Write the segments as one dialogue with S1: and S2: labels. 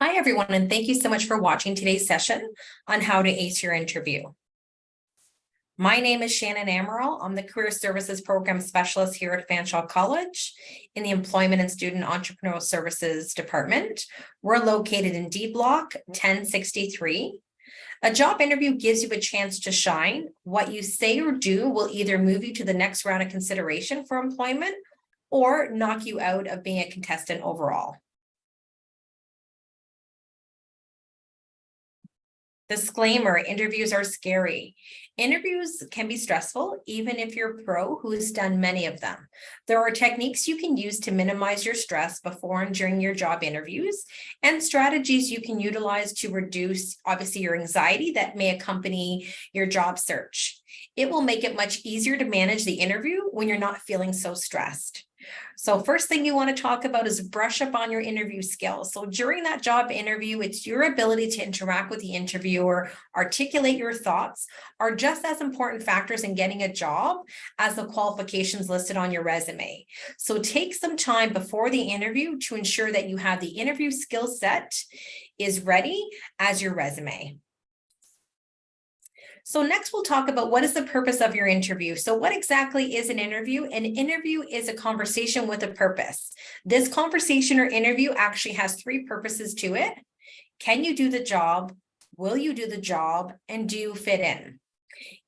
S1: Hi, everyone, and thank you so much for watching today's session on how to ace your interview. My name is Shannon Amaral. I'm the Career Services Program Specialist here at Fanshawe College in the Employment and Student Entrepreneurial Services Department. We're located in D Block 1063. A job interview gives you a chance to shine. What you say or do will either move you to the next round of consideration for employment or knock you out of being a contestant overall. Disclaimer, interviews are scary. Interviews can be stressful, even if you're a pro who's done many of them. There are techniques you can use to minimize your stress before and during your job interviews, and strategies you can utilize to reduce, obviously, your anxiety that may accompany your job search. It will make it much easier to manage the interview when you're not feeling so stressed. So first thing you want to talk about is brush up on your interview skills. So during that job interview, it's your ability to interact with the interviewer, articulate your thoughts, are just as important factors in getting a job as the qualifications listed on your resume. So take some time before the interview to ensure that you have the interview skill set is ready as your resume. So next we'll talk about what is the purpose of your interview. So what exactly is an interview? An interview is a conversation with a purpose. This conversation or interview actually has three purposes to it. Can you do the job? Will you do the job? And do you fit in?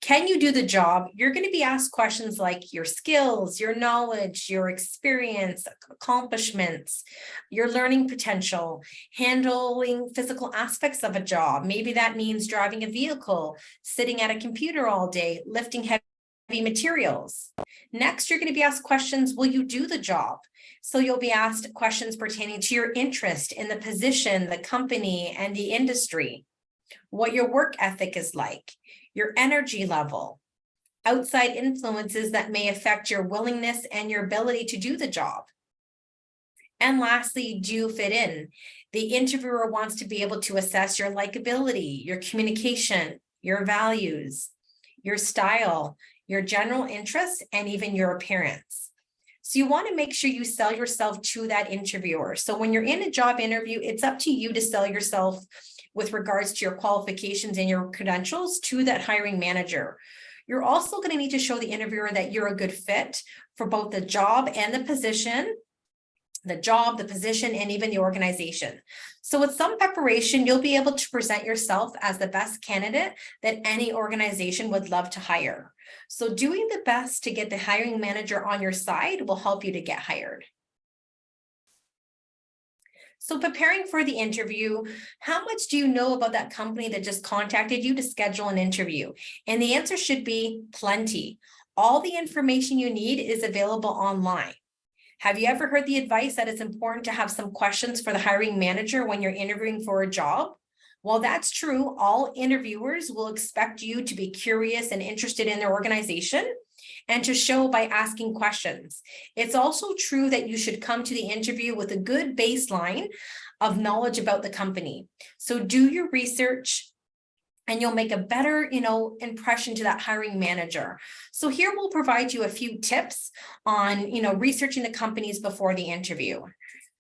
S1: Can you do the job? You're going to be asked questions like your skills, your knowledge, your experience, accomplishments, your learning potential, handling physical aspects of a job. Maybe that means driving a vehicle, sitting at a computer all day, lifting heavy materials. Next, you're going to be asked questions, will you do the job? So you'll be asked questions pertaining to your interest in the position, the company, and the industry, what your work ethic is like, your energy level, outside influences that may affect your willingness and your ability to do the job. And lastly, do you fit in? The interviewer wants to be able to assess your likability, your communication, your values, your style, your general interests, and even your appearance. So you want to make sure you sell yourself to that interviewer. So when you're in a job interview, it's up to you to sell yourself with regards to your qualifications and your credentials to that hiring manager. You're also going to need to show the interviewer that you're a good fit for both the job and the position, and even the organization. So with some preparation, you'll be able to present yourself as the best candidate that any organization would love to hire. So doing the best to get the hiring manager on your side will help you to get hired. So preparing for the interview, how much do you know about that company that just contacted you to schedule an interview? And the answer should be plenty. All the information you need is available online. Have you ever heard the advice that it's important to have some questions for the hiring manager when you're interviewing for a job? While that's true, all interviewers will expect you to be curious and interested in their organization and to show by asking questions. It's also true that you should come to the interview with a good baseline of knowledge about the company. So do your research and you'll make a better, impression to that hiring manager. So here we'll provide you a few tips on, researching the companies before the interview.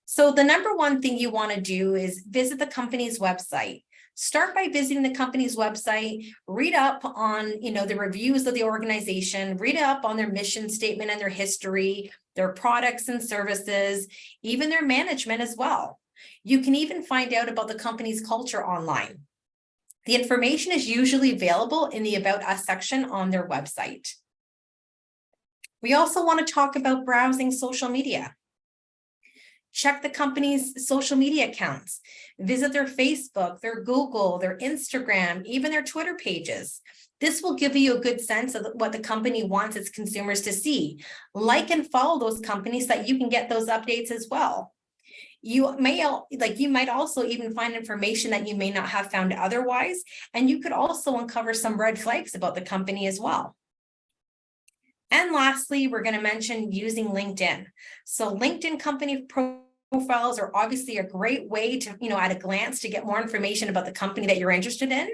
S1: So the number one thing you want to do is visit the company's website. Start by visiting the company's website, read up on, the reviews of the organization, read up on their mission statement and their history, their products and services, even their management as well. You can even find out about the company's culture online. The information is usually available in the About Us section on their website. We also want to talk about browsing social media. Check the company's social media accounts, visit their Facebook, their Google, their Instagram, even their Twitter pages. This will give you a good sense of what the company wants its consumers to see. Like and follow those companies so that you can get those updates as well. You might also even find information that you may not have found otherwise, and you could also uncover some red flags about the company as well. And lastly, we're going to mention using LinkedIn. So LinkedIn company profiles are obviously a great way to, at a glance to get more information about the company that you're interested in.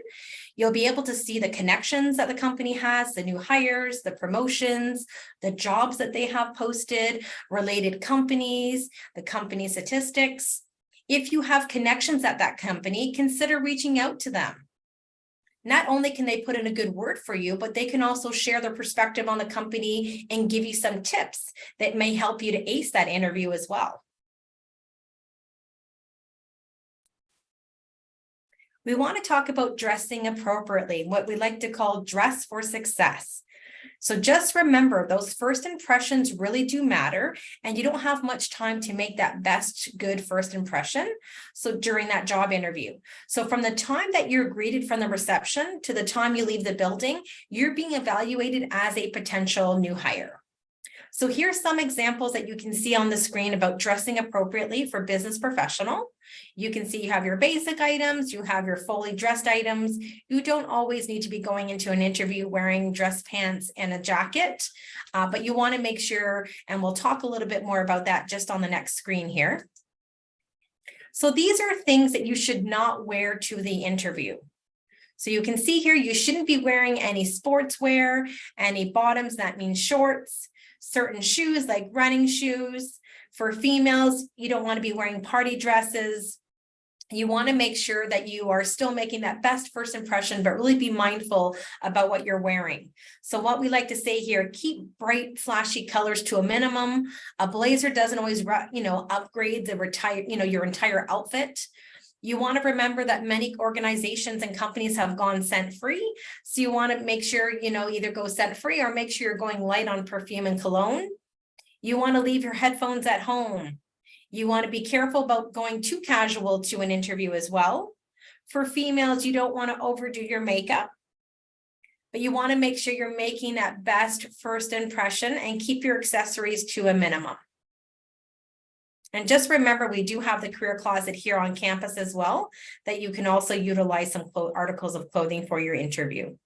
S1: You'll be able to see the connections that the company has, the new hires, the promotions, the jobs that they have posted, related companies, the company statistics. If you have connections at that company, consider reaching out to them. Not only can they put in a good word for you, but they can also share their perspective on the company and give you some tips that may help you to ace that interview as well. We want to talk about dressing appropriately, what we like to call dress for success. So just remember, those first impressions really do matter, and you don't have much time to make that best good first impression. So during that job interview. So from the time that you're greeted from the reception to the time you leave the building, you're being evaluated as a potential new hire. So here's some examples that you can see on the screen about dressing appropriately for business professional. You can see you have your basic items, you have your fully dressed items. You don't always need to be going into an interview wearing dress pants and a jacket, but you want to make sure, and we'll talk a little bit more about that just on the next screen here. So these are things that you should not wear to the interview. So you can see here, you shouldn't be wearing any sportswear, any bottoms, that means shorts, certain shoes like running shoes. For females, you don't want to be wearing party dresses. You want to make sure that you are still making that best first impression, but really be mindful about what you're wearing. So what we like to say here, keep bright, flashy colors to a minimum. A blazer doesn't always, upgrade your entire outfit. You want to remember that many organizations and companies have gone scent-free. So you want to make sure, either go scent-free or make sure you're going light on perfume and cologne. You want to leave your headphones at home. You want to be careful about going too casual to an interview as well. For females, you don't want to overdo your makeup, but you want to make sure you're making that best first impression and keep your accessories to a minimum. And just remember, we do have the career closet here on campus as well, that you can also utilize some articles of clothing for your interview.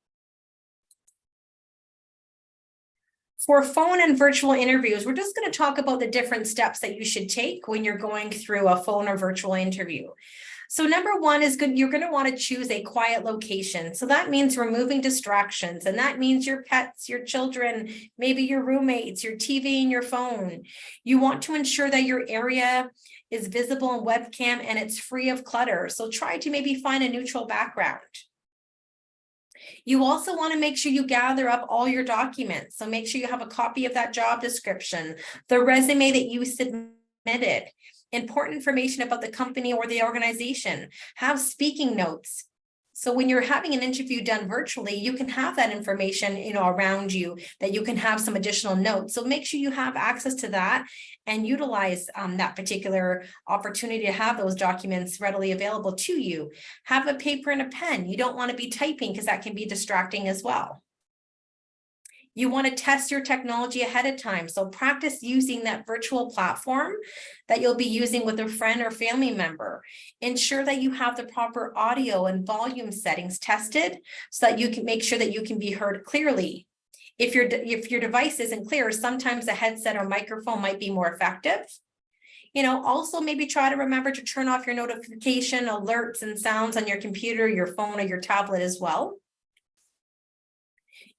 S1: For phone and virtual interviews, we're just going to talk about the different steps that you should take when you're going through a phone or virtual interview. So number one is you're going to want to choose a quiet location. So that means removing distractions, and that means your pets, your children, maybe your roommates, your TV and your phone. You want to ensure that your area is visible on webcam and it's free of clutter. So try to maybe find a neutral background. You also want to make sure you gather up all your documents. So make sure you have a copy of that job description, the resume that you submitted, important information about the company or the organization, have speaking notes. So when you're having an interview done virtually, you can have that information, around you, that you can have some additional notes. So make sure you have access to that and utilize that particular opportunity to have those documents readily available to you. Have a paper and a pen. You don't want to be typing because that can be distracting as well. You want to test your technology ahead of time. So practice using that virtual platform that you'll be using with a friend or family member. Ensure that you have the proper audio and volume settings tested so that you can make sure that you can be heard clearly. If your device isn't clear, sometimes a headset or microphone might be more effective. Also maybe try to remember to turn off your notification alerts and sounds on your computer, your phone, or your tablet as well.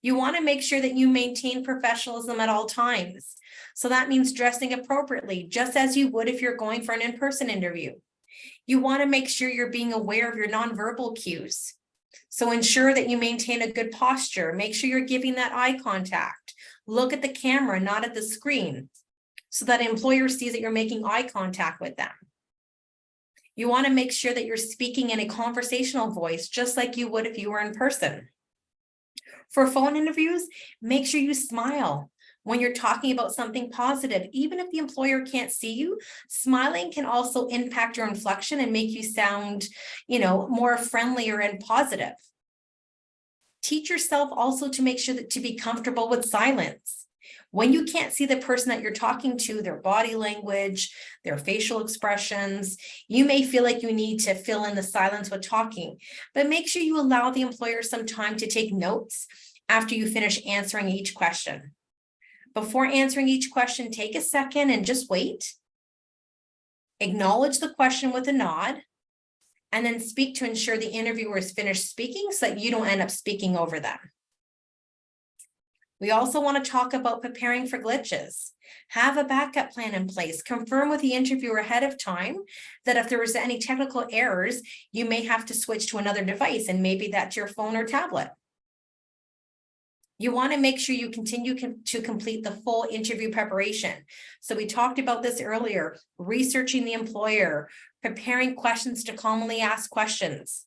S1: You want to make sure that you maintain professionalism at all times. So that means dressing appropriately, just as you would if you're going for an in-person interview. You want to make sure you're being aware of your nonverbal cues. So ensure that you maintain a good posture. Make sure you're giving that eye contact. Look at the camera, not at the screen, so that an employer sees that you're making eye contact with them. You want to make sure that you're speaking in a conversational voice, just like you would if you were in person. For phone interviews, make sure you smile when you're talking about something positive. Even if the employer can't see you, smiling can also impact your inflection and make you sound, more friendlier and positive. Teach yourself also to make sure that to be comfortable with silence. When you can't see the person that you're talking to, their body language, their facial expressions, you may feel like you need to fill in the silence with talking, but make sure you allow the employer some time to take notes after you finish answering each question. Before answering each question, take a second and just wait. Acknowledge the question with a nod, and then speak to ensure the interviewer is finished speaking so that you don't end up speaking over them. We also want to talk about preparing for glitches. Have a backup plan in place. Confirm with the interviewer ahead of time that if there was any technical errors, you may have to switch to another device, and maybe that's your phone or tablet. You want to make sure you continue to complete the full interview preparation. So we talked about this earlier, researching the employer, preparing questions to commonly asked questions.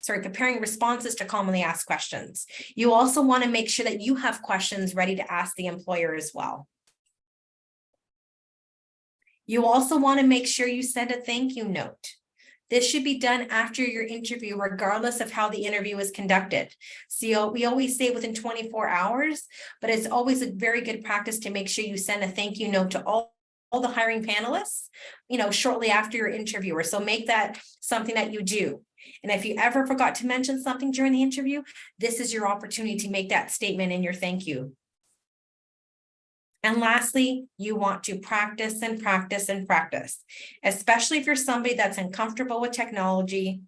S1: Preparing responses to commonly asked questions. You also want to make sure that you have questions ready to ask the employer as well. You also want to make sure you send a thank you note. This should be done after your interview, regardless of how the interview is conducted. So we always say within 24 hours, but it's always a very good practice to make sure you send a thank you note to all the hiring panelists, shortly after your interviewer. So make that something that you do. And if you ever forgot to mention something during the interview, this is your opportunity to make that statement in your thank you. And lastly, you want to practice and practice and practice, especially if you're somebody that's uncomfortable with technology,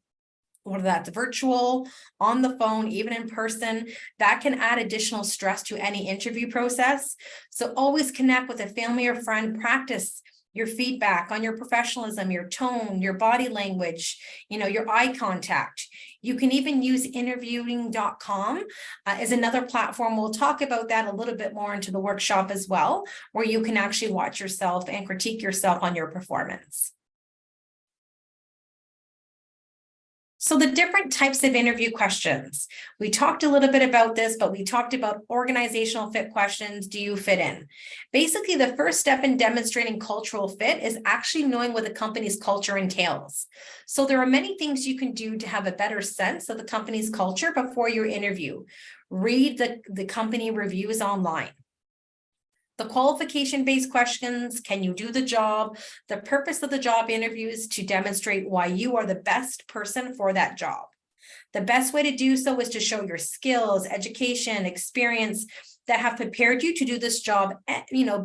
S1: whether that's virtual, on the phone, even in person. That can add additional stress to any interview process. So always connect with a family or friend, practice your feedback on your professionalism, your tone, your body language, your eye contact. You can even use interviewing.com as another platform. We'll talk about that a little bit more into the workshop as well, where you can actually watch yourself and critique yourself on your performance. So the different types of interview questions. We talked a little bit about this, but we talked about organizational fit questions. Do you fit in? Basically, the first step in demonstrating cultural fit is actually knowing what the company's culture entails. So there are many things you can do to have a better sense of the company's culture before your interview. Read the company reviews online. The qualification-based questions, can you do the job? The purpose of the job interview is to demonstrate why you are the best person for that job. The best way to do so is to show your skills, education, experience that have prepared you to do this job,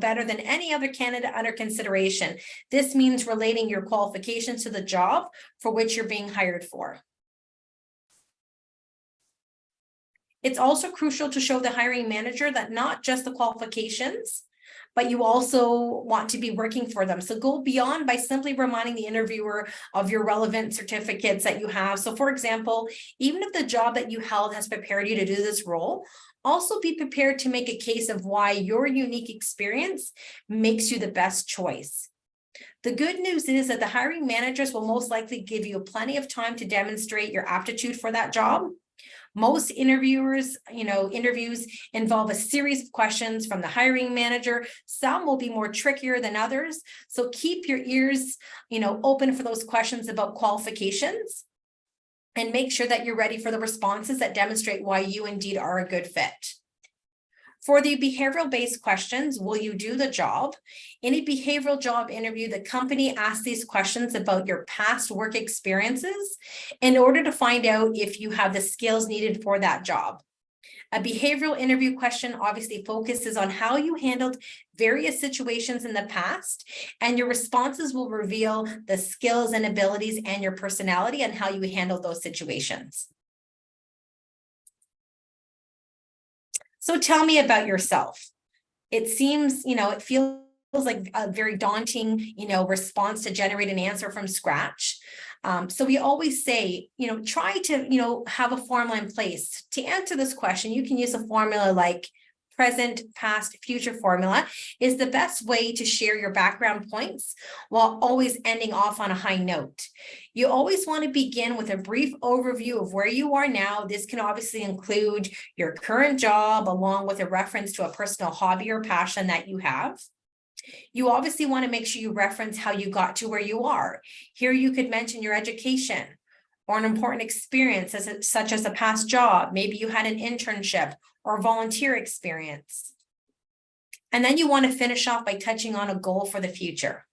S1: better than any other candidate under consideration. This means relating your qualifications to the job for which you're being hired for. It's also crucial to show the hiring manager that not just the qualifications, but you also want to be working for them. So go beyond by simply reminding the interviewer of your relevant certificates that you have. So for example, even if the job that you held has prepared you to do this role, also be prepared to make a case of why your unique experience makes you the best choice. The good news is that the hiring managers will most likely give you plenty of time to demonstrate your aptitude for that job. Most interviews involve a series of questions from the hiring manager. Some will be more trickier than others. So keep your ears, open for those questions about qualifications, and make sure that you're ready for the responses that demonstrate why you indeed are a good fit. For the behavioral-based questions, will you do the job? In a behavioral job interview, the company asks these questions about your past work experiences in order to find out if you have the skills needed for that job. A behavioral interview question obviously focuses on how you handled various situations in the past, and your responses will reveal the skills and abilities and your personality and how you handle those situations. So tell me about yourself. It seems, it feels like a very daunting, response to generate an answer from scratch. So we always say, try to, have a formula in place. To answer this question, you can use a formula like present, past, future formula is the best way to share your background points while always ending off on a high note. You always want to begin with a brief overview of where you are now. This can obviously include your current job along with a reference to a personal hobby or passion that you have. You obviously want to make sure you reference how you got to where you are. Here you could mention your education or an important experience such as a past job. Maybe you had an internship or volunteer experience. And then you want to finish off by touching on a goal for the future.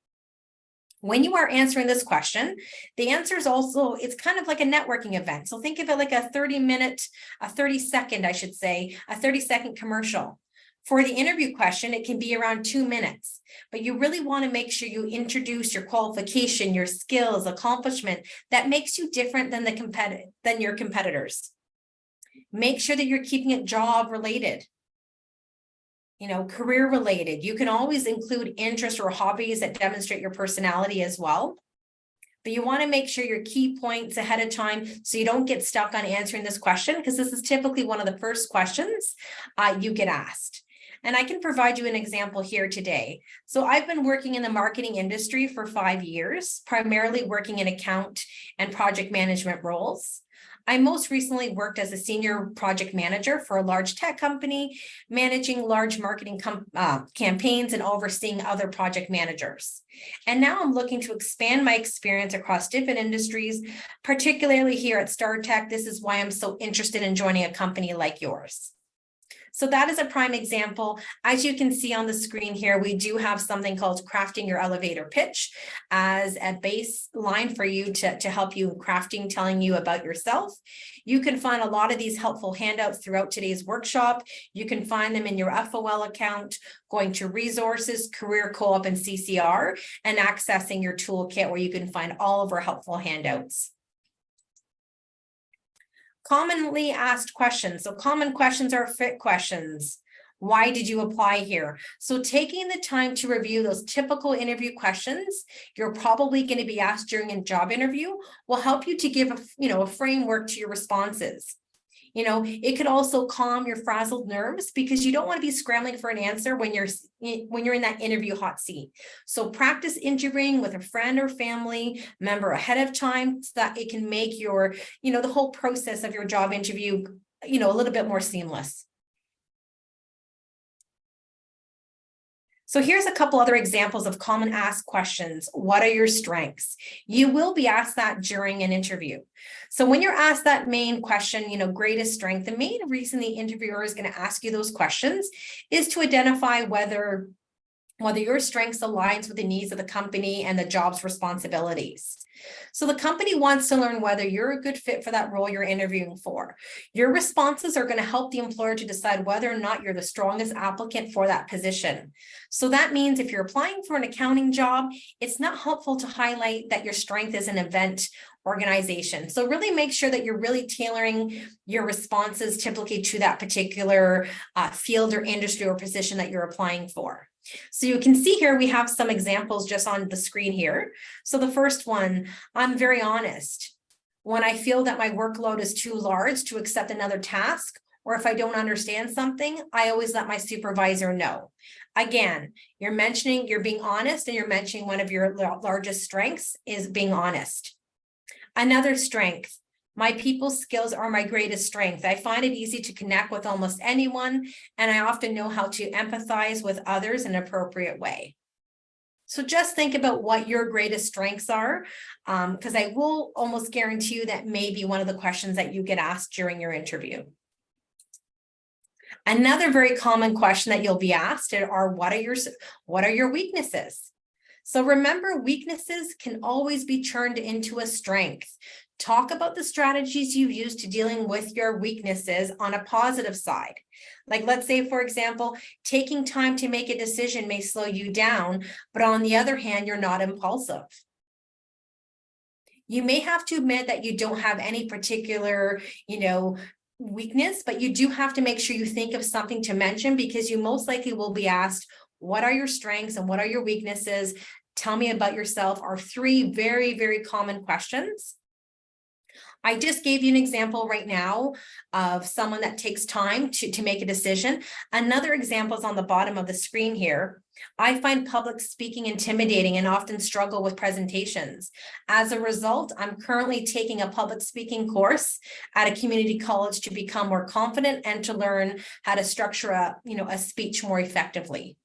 S1: When you are answering this question, the answer is also, it's kind of like a networking event. So think of it like a 30-second commercial. For the interview question, it can be around 2 minutes, but you really want to make sure you introduce your qualification, your skills, accomplishment that makes you different than your competitors. Make sure that you're keeping it job related. career related. You can always include interests or hobbies that demonstrate your personality as well. But you want to make sure your key points ahead of time so you don't get stuck on answering this question, because this is typically one of the first questions you get asked. And I can provide you an example here today. So I've been working in the marketing industry for 5 years, primarily working in account and project management roles. I most recently worked as a senior project manager for a large tech company, managing large marketing campaigns and overseeing other project managers. And now I'm looking to expand my experience across different industries, particularly here at StarTech. This is why I'm so interested in joining a company like yours. So that is a prime example. As you can see on the screen here, we do have something called crafting your elevator pitch as a baseline for you to help you in crafting, telling you about yourself. You can find a lot of these helpful handouts throughout today's workshop. You can find them in your FOL account, going to resources, career co-op, and CCR, and accessing your toolkit where you can find all of our helpful handouts. Commonly asked questions. So common questions are fit questions. Why did you apply here? So taking the time to review those typical interview questions you're probably going to be asked during a job interview will help you to give a framework to your responses. It could also calm your frazzled nerves because you don't want to be scrambling for an answer when you're in that interview hot seat. So practice interviewing with a friend or family member ahead of time so that it can make your, the whole process of your job interview, a little bit more seamless. So here's a couple other examples of common asked questions. What are your strengths? You will be asked that during an interview. So when you're asked that main question, greatest strength, the main reason the interviewer is going to ask you those questions is to identify whether your strengths aligns with the needs of the company and the job's responsibilities. So the company wants to learn whether you're a good fit for that role you're interviewing for. Your responses are going to help the employer to decide whether or not you're the strongest applicant for that position. So that means if you're applying for an accounting job, it's not helpful to highlight that your strength is an event organization. So really make sure that you're really tailoring your responses typically to that particular field or industry or position that you're applying for. So you can see here, we have some examples just on the screen here. So the first one, I'm very honest. When I feel that my workload is too large to accept another task, or if I don't understand something, I always let my supervisor know. Again, you're being honest, and you're mentioning one of your largest strengths is being honest. Another strength, my people skills are my greatest strength. I find it easy to connect with almost anyone, and I often know how to empathize with others in an appropriate way. So just think about what your greatest strengths are, because I will almost guarantee you that may be one of the questions that you get asked during your interview. Another very common question that you'll be asked are, what are your weaknesses? So remember, weaknesses can always be turned into a strength. Talk about the strategies you've used to dealing with your weaknesses on a positive side. Like, let's say, for example, taking time to make a decision may slow you down, but on the other hand, you're not impulsive. You may have to admit that you don't have any particular, weakness, but you do have to make sure you think of something to mention, because you most likely will be asked, what are your strengths and what are your weaknesses? Tell me about yourself are 3 very, very common questions. I just gave you an example right now of someone that takes time to make a decision. Another example is on the bottom of the screen here. I find public speaking intimidating and often struggle with presentations. As a result, I'm currently taking a public speaking course at a community college to become more confident and to learn how to structure a speech more effectively.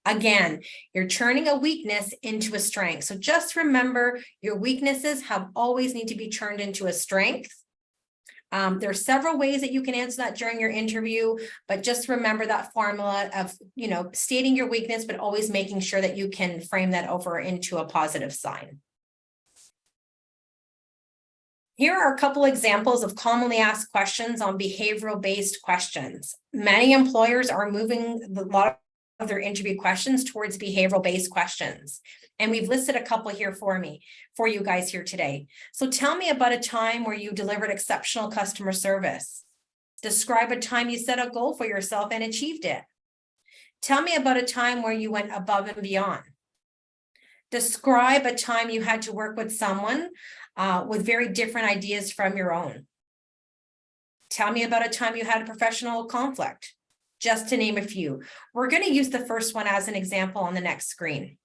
S1: Again, you're turning a weakness into a strength. So just remember, your weaknesses always need to be turned into a strength. There are several ways that you can answer that during your interview, but just remember that formula of, stating your weakness, but always making sure that you can frame that over into a positive sign. Here are a couple examples of commonly asked questions on behavioral-based questions. Many employers are moving a lot of their interview questions towards behavioral-based questions. And we've listed a couple here for you guys here today. So tell me about a time where you delivered exceptional customer service. Describe a time you set a goal for yourself and achieved it. Tell me about a time where you went above and beyond. Describe a time you had to work with someone with very different ideas from your own. Tell me about a time you had a professional conflict, just to name a few. We're going to use the first one as an example on the next screen.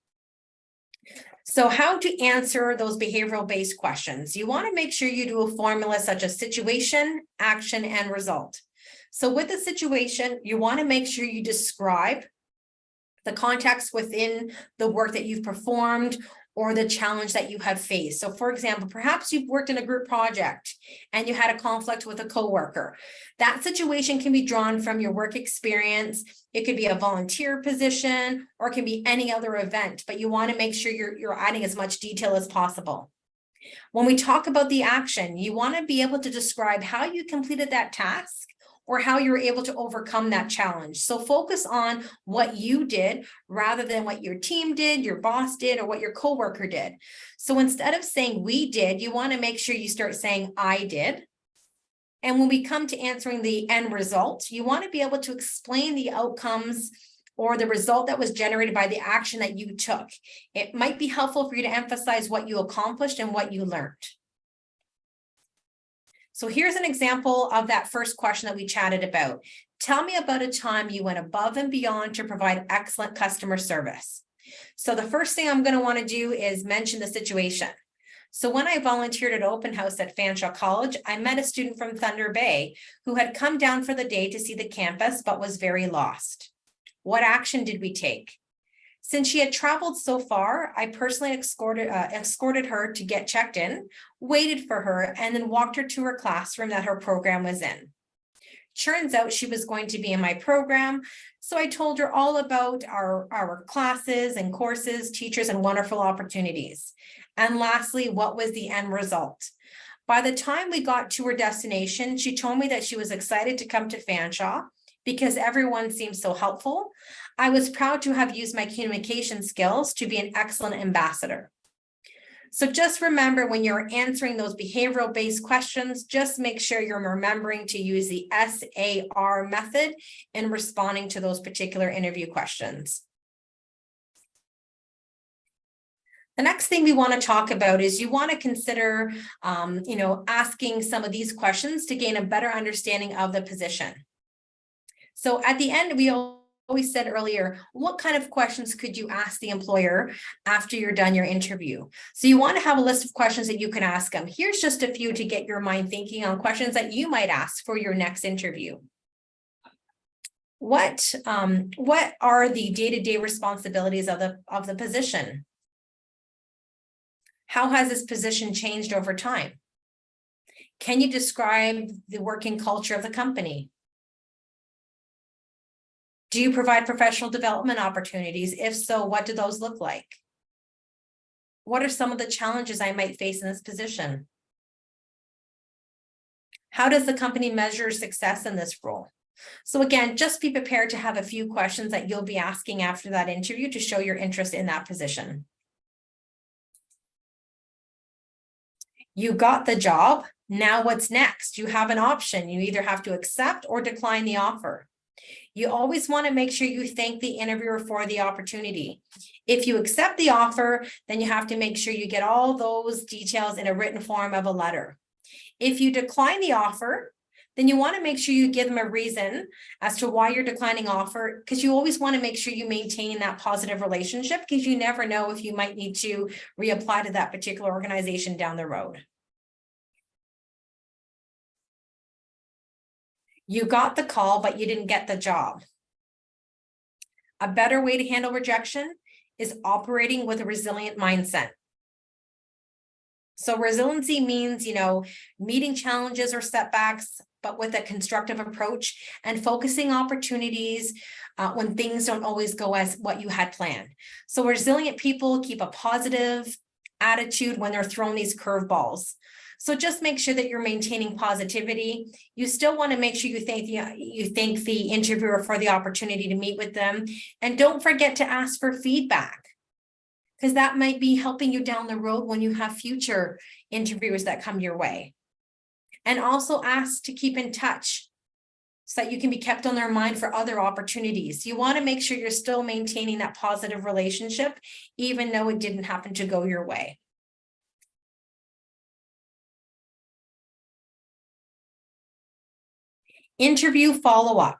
S1: So how to answer those behavioral-based questions. You want to make sure you do a formula such as situation, action, and result. So with the situation, you want to make sure you describe the context within the work that you've performed or the challenge that you have faced. So for example, perhaps you've worked in a group project and you had a conflict with a coworker. That situation can be drawn from your work experience. It could be a volunteer position or it can be any other event, but you want to make sure you're adding as much detail as possible. When we talk about the action, you want to be able to describe how you completed that task or how you're able to overcome that challenge. So focus on what you did rather than what your team did, your boss did, or what your coworker did. So instead of saying we did, you want to make sure you start saying I did. And when we come to answering the end result, you want to be able to explain the outcomes or the result that was generated by the action that you took. It might be helpful for you to emphasize what you accomplished and what you learned. So here's an example of that first question that we chatted about. Tell me about a time you went above and beyond to provide excellent customer service. So the first thing I'm going to want to do is mention the situation. So when I volunteered at open house at Fanshawe College, I met a student from Thunder Bay who had come down for the day to see the campus, but was very lost. What action did we take? Since she had traveled so far, I personally escorted her to get checked in, waited for her, and then walked her to her classroom that her program was in. Turns out she was going to be in my program, so I told her all about our classes and courses, teachers, and wonderful opportunities. And lastly, what was the end result? By the time we got to her destination, she told me that she was excited to come to Fanshawe because everyone seemed so helpful. I was proud to have used my communication skills to be an excellent ambassador. So just remember when you're answering those behavioral-based questions, just make sure you're remembering to use the SAR method in responding to those particular interview questions. The next thing we want to talk about is you want to consider, asking some of these questions to gain a better understanding of the position. So at the end, we always said earlier, what kind of questions could you ask the employer after you're done your interview? So you want to have a list of questions that you can ask them. Here's just a few to get your mind thinking on questions that you might ask for your next interview. What are the day-to-day responsibilities of the position? How has this position changed over time? Can you describe the working culture of the company? Do you provide professional development opportunities? If so, what do those look like? What are some of the challenges I might face in this position? How does the company measure success in this role? So again, just be prepared to have a few questions that you'll be asking after that interview to show your interest in that position. You got the job. Now what's next? You have an option. You either have to accept or decline the offer. You always want to make sure you thank the interviewer for the opportunity. If you accept the offer, then you have to make sure you get all those details in a written form of a letter. If you decline the offer, then you want to make sure you give them a reason as to why you're declining offer, because you always want to make sure you maintain that positive relationship, because you never know if you might need to reapply to that particular organization down the road. You got the call, but you didn't get the job. A better way to handle rejection is operating with a resilient mindset. So resiliency means, meeting challenges or setbacks, but with a constructive approach and focusing opportunities when things don't always go as what you had planned. So resilient people keep a positive attitude when they're thrown these curveballs. So just make sure that you're maintaining positivity. You still want to make sure you thank the interviewer for the opportunity to meet with them. And don't forget to ask for feedback, because that might be helping you down the road when you have future interviewers that come your way. And also ask to keep in touch. so that you can be kept on their mind for other opportunities. You want to make sure you're still maintaining that positive relationship, even though it didn't happen to go your way. Interview follow-up.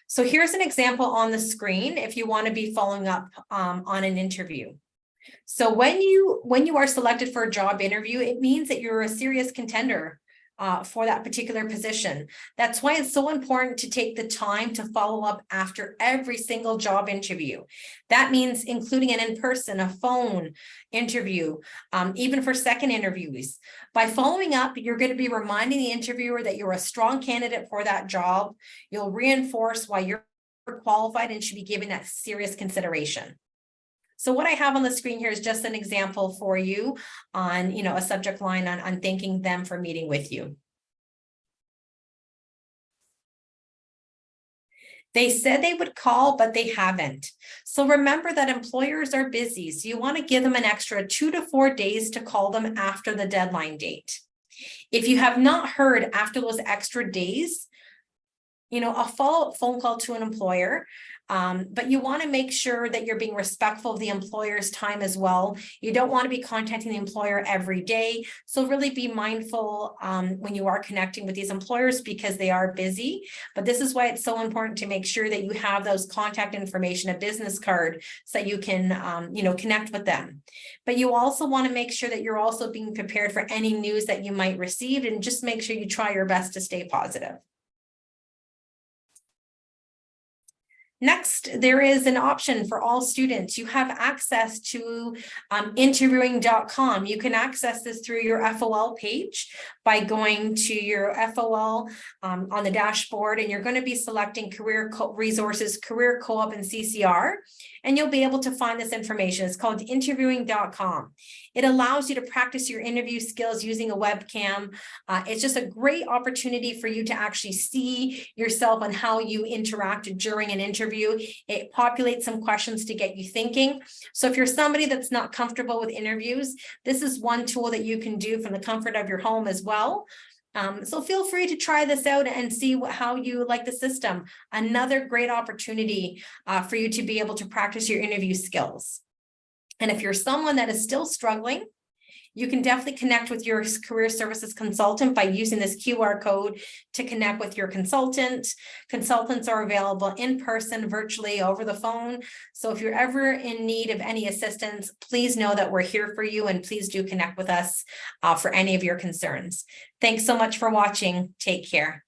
S1: So here's an example on the screen if you want to be following up on an interview. So when you are selected for a job interview, it means that you're a serious contender for that particular position. That's why it's so important to take the time to follow up after every single job interview. That means including an in-person, a phone interview, even for second interviews. By following up, you're going to be reminding the interviewer that you're a strong candidate for that job. You'll reinforce why you're qualified and should be given that serious consideration. So what I have on the screen here is just an example for you on, a subject line on thanking them for meeting with you. They said they would call, but they haven't. So remember that employers are busy. So you want to give them an extra 2 to 4 days to call them after the deadline date. If you have not heard after those extra days, a follow-up phone call to an employer, but you want to make sure that you're being respectful of the employer's time as well. You don't want to be contacting the employer every day. So really be mindful when you are connecting with these employers because they are busy. But this is why it's so important to make sure that you have those contact information, a business card, so that you can, connect with them. But you also want to make sure that you're also being prepared for any news that you might receive, and just make sure you try your best to stay positive. Next, there is an option for all students. You have access to interviewing.com. You can access this through your FOL page by going to your FOL on the dashboard, and you're going to be selecting career resources, career co-op, and CCR, and you'll be able to find this information. It's called interviewing.com. It allows you to practice your interview skills using a webcam. It's just a great opportunity for you to actually see yourself and how you interact during an interview. It populates some questions to get you thinking. So if you're somebody that's not comfortable with interviews, this is one tool that you can do from the comfort of your home as well. So feel free to try this out and see how you like the system. Another great opportunity for you to be able to practice your interview skills. And if you're someone that is still struggling, you can definitely connect with your career services consultant by using this QR code to connect with your consultant. Consultants are available in person, virtually, over the phone. So if you're ever in need of any assistance, please know that we're here for you, and please do connect with us for any of your concerns. Thanks so much for watching. Take care.